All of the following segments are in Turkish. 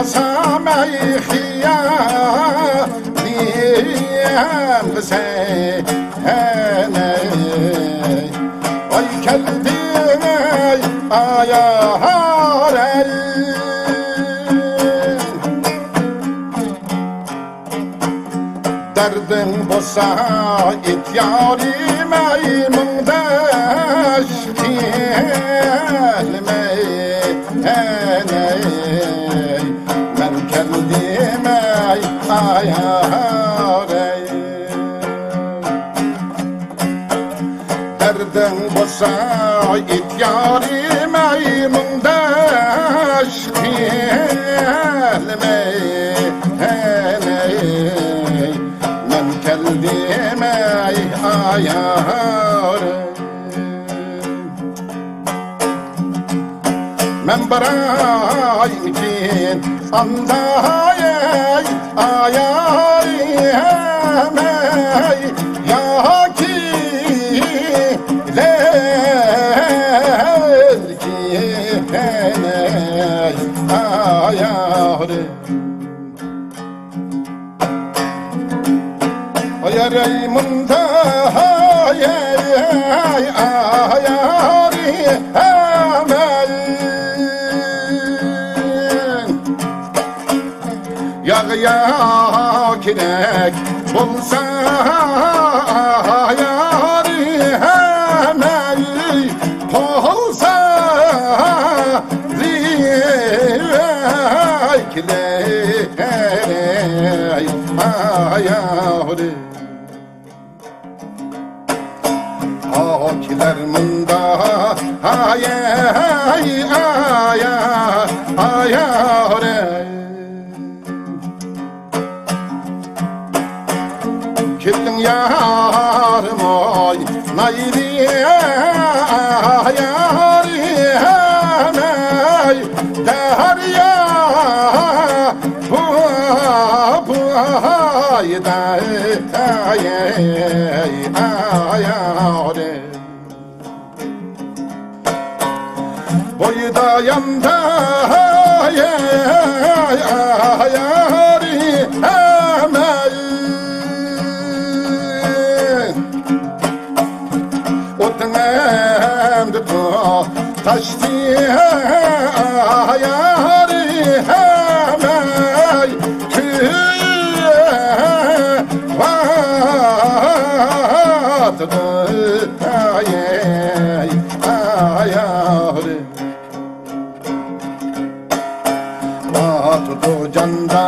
سامي خيالي بسيني ويكلبيني يا هاري derdin bosa ityari meymundaş kelmey men keldimey ayarey derdin bosa ityari meymundaş kelmey keldimey ayarey men baraykin andayey ayarey ya ki lelkiney ayarey ayarey munda ayarey amel yağya kirek bulsa ayarey amel olsa liyekley ayarey akiler munda ayay ayarey Kildin yarım oy nayri ayarey derya bu ayda ayarey boyda yanda ayarey amel otnemde taştı ayarey amel ayarey Vatdo canda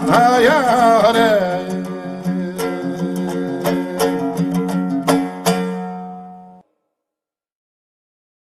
ayarey